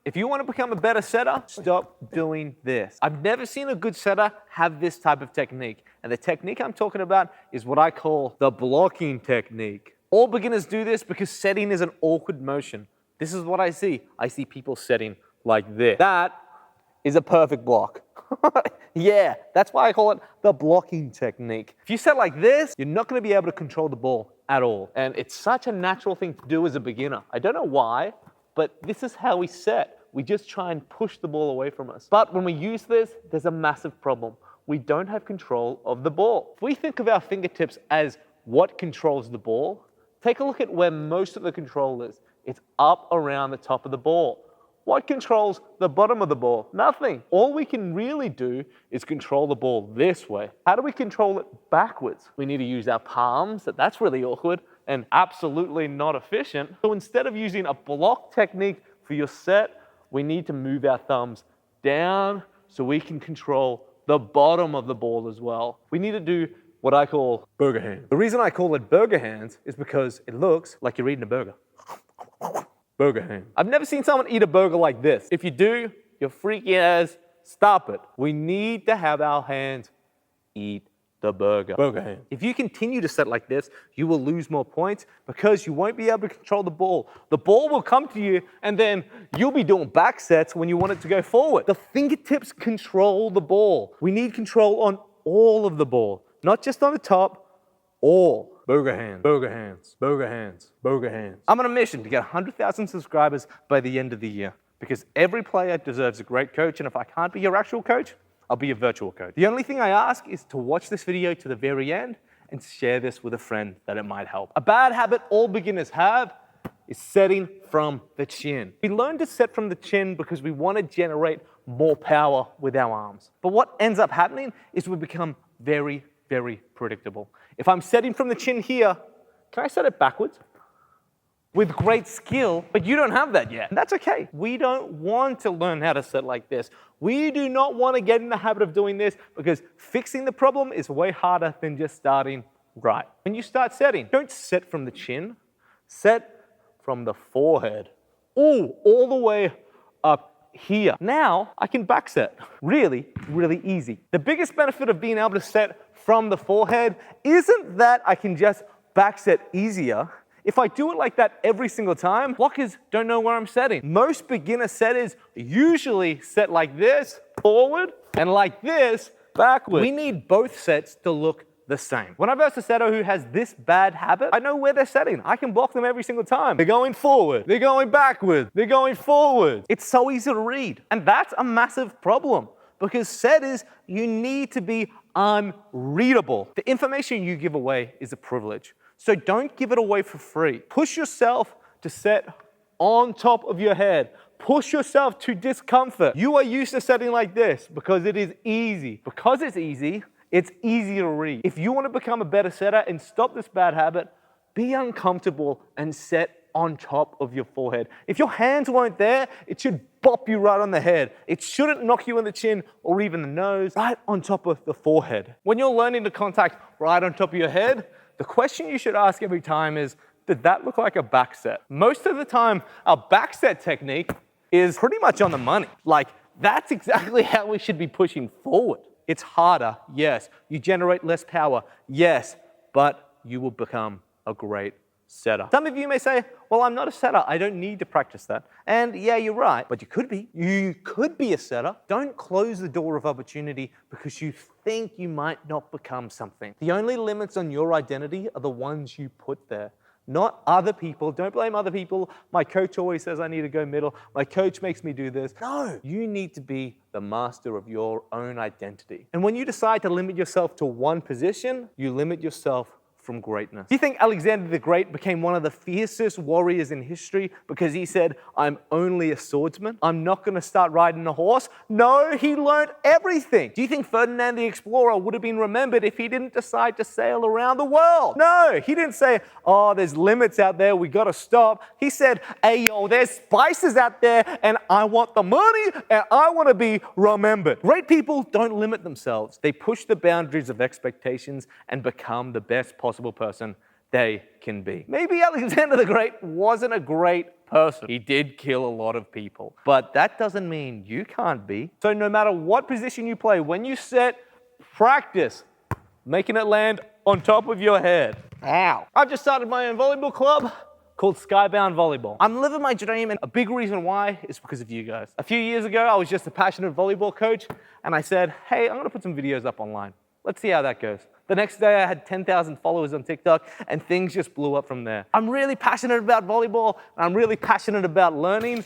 If you want to become a better setter, stop doing this. I've never seen a good setter have this type of technique. And the technique I'm talking about is what I call the blocking technique. All beginners do this because setting is an awkward motion. This is what I see. I see people setting like this. That is a perfect block. Yeah, that's why I call it the blocking technique. If you set like this, you're not going to be able to control the ball at all. And it's such a natural thing to do as a beginner. I don't know why, but this is how we set. We just try and push the ball away from us. But when we use this, there's a massive problem. We don't have control of the ball. If we think of our fingertips as what controls the ball, take a look at where most of the control is. It's up around the top of the ball. What controls the bottom of the ball? Nothing. All we can really do is control the ball this way. How do we control it backwards? We need to use our palms. That's really awkward and absolutely not efficient. So instead of using a block technique for your set, we need to move our thumbs down so we can control the bottom of the ball as well. We need to do what I call burger hands. The reason I call it burger hands is because it looks like you're eating a burger. Burger hand. I've never seen someone eat a burger like this. If you do, you're freaky as, stop it. We need to have our hands eat the burger. Burger hand. If you continue to set like this, you will lose more points because you won't be able to control the ball. The ball will come to you and then you'll be doing back sets when you want it to go forward. The fingertips control the ball. We need control on all of the ball, not just on the top, all. Burger hands, burger hands, burger hands, burger hands. I'm on a mission to get 100,000 subscribers by the end of the year because every player deserves a great coach, and if I can't be your actual coach, I'll be a virtual coach. The only thing I ask is to watch this video to the very end and share this with a friend that it might help. A bad habit all beginners have is setting from the chin. We learn to set from the chin because we want to generate more power with our arms. But what ends up happening is we become very, very predictable. If I'm setting from the chin here, can I set it backwards? With great skill, but you don't have that yet. And that's okay. We don't want to learn how to set like this. We do not want to get in the habit of doing this because fixing the problem is way harder than just starting right. When you start setting, don't set from the chin, set from the forehead. Ooh, all the way up here. Now I can back set. Really, really easy. The biggest benefit of being able to set from the forehead isn't that I can just back set easier. If I do it like that every single time, blockers don't know where I'm setting. Most beginner setters usually set like this, forward, and like this, backward. We need both sets to look the same. When I verse a setter who has this bad habit, I know where they're setting. I can block them every single time. They're going forward, they're going backward, they're going forward. It's so easy to read. And that's a massive problem because setters, you need to be unreadable. The information you give away is a privilege. So don't give it away for free. Push yourself to set on top of your head. Push yourself to discomfort. You are used to setting like this because it is easy. Because it's easy to read. If you want to become a better setter and stop this bad habit, be uncomfortable and set on top of your forehead. If your hands weren't there, it should bop you right on the head. It shouldn't knock you in the chin or even the nose, right on top of the forehead. When you're learning to contact right on top of your head, the question you should ask every time is, did that look like a back set? Most of the time, our back set technique is pretty much on the money. Like, that's exactly how we should be pushing forward. It's harder, yes. You generate less power, yes, but you will become a great setter. Some of you may say, well, I'm not a setter. I don't need to practice that. And yeah, you're right, but you could be. You could be a setter. Don't close the door of opportunity because you think you might not become something. The only limits on your identity are the ones you put there, not other people. Don't blame other people. My coach always says I need to go middle. My coach makes me do this. No, you need to be the master of your own identity. And when you decide to limit yourself to one position, you limit yourself from greatness. Do you think Alexander the Great became one of the fiercest warriors in history because he said, I'm only a swordsman? I'm not going to start riding a horse? No, he learned everything. Do you think Ferdinand the Explorer would have been remembered if he didn't decide to sail around the world? No, he didn't say, oh, there's limits out there, we got to stop. He said, hey, yo, there's spices out there and I want the money and I want to be remembered. Great people don't limit themselves. They push the boundaries of expectations and become the best possible person they can be. Maybe Alexander the Great wasn't a great person. He did kill a lot of people. But that doesn't mean you can't be. So no matter what position you play, when you set, practice making it land on top of your head. Ow. I've just started my own volleyball club called Skybound Volleyball. I'm living my dream, and a big reason why is because of you guys. A few years ago, I was just a passionate volleyball coach, and I said, hey, I'm gonna put some videos up online. Let's see how that goes. The next day, I had 10,000 followers on TikTok, and things just blew up from there. I'm really passionate about volleyball, and I'm really passionate about learning,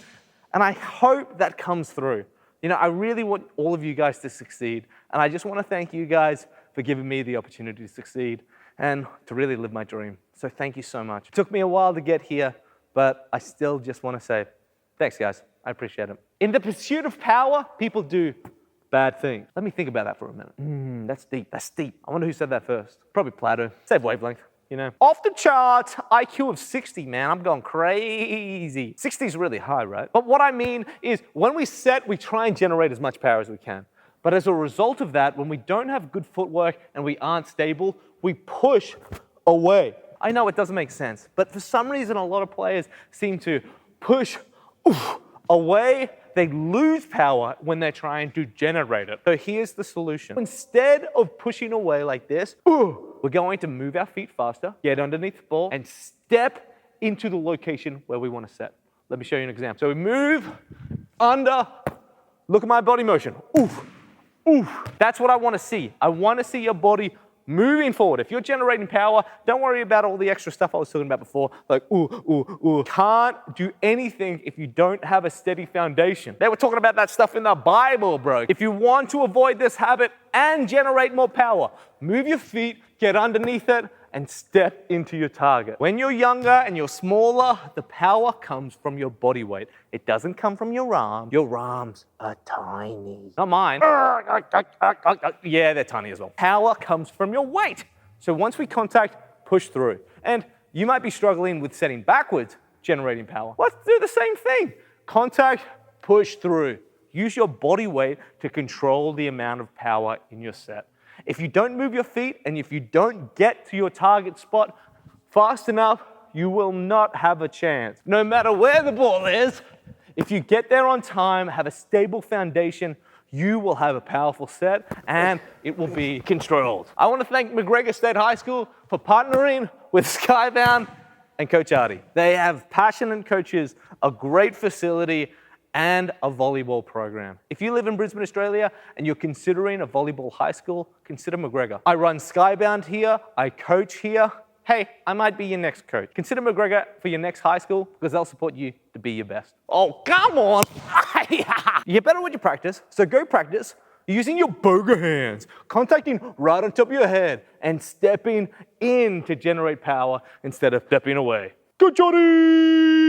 and I hope that comes through. You know, I really want all of you guys to succeed, and I just want to thank you guys for giving me the opportunity to succeed and to really live my dream. So thank you so much. It took me a while to get here, but I still just want to say, thanks guys, I appreciate it. In the pursuit of power, people do bad things. Let me think about that for a minute. That's deep, that's deep. I wonder who said that first. Probably Plato. Same wavelength, you know. Off the charts, IQ of 60, man, I'm going crazy. 60 is really high, right? But what I mean is when we set, we try and generate as much power as we can. But as a result of that, when we don't have good footwork and we aren't stable, we push away. I know it doesn't make sense, but for some reason, a lot of players seem to push away. They lose power when they're trying to generate it. So here's the solution. Instead of pushing away like this, we're going to move our feet faster, get underneath the ball, and step into the location where we want to set. Let me show you an example. So we move under, look at my body motion. That's what I want to see. I want to see your body moving forward. If you're generating power, don't worry about all the extra stuff I was talking about before, like Can't do anything if you don't have a steady foundation. They were talking about that stuff in the Bible, bro. If you want to avoid this habit and generate more power, move your feet, get underneath it, and step into your target. When you're younger and you're smaller, the power comes from your body weight. It doesn't come from your arms. Your arms are tiny. Not mine. Yeah, they're tiny as well. Power comes from your weight. So once we contact, push through. And you might be struggling with setting backwards, generating power. Let's do the same thing. Contact, push through. Use your body weight to control the amount of power in your set. If you don't move your feet and if you don't get to your target spot fast enough, you will not have a chance. No matter where the ball is, if you get there on time, have a stable foundation, you will have a powerful set and it will be controlled. I want to thank McGregor State High School for partnering with Skybound and Coach Artie. They have passionate coaches, a great facility, and a volleyball program. If you live in Brisbane, Australia, and you're considering a volleyball high school, consider McGregor. I run Skybound here, I coach here. Hey, I might be your next coach. Consider McGregor for your next high school because they'll support you to be your best. Oh, come on! You get better with your practice, so go practice using your burger hands, contacting right on top of your head, and stepping in to generate power instead of stepping away. Good, Johnny!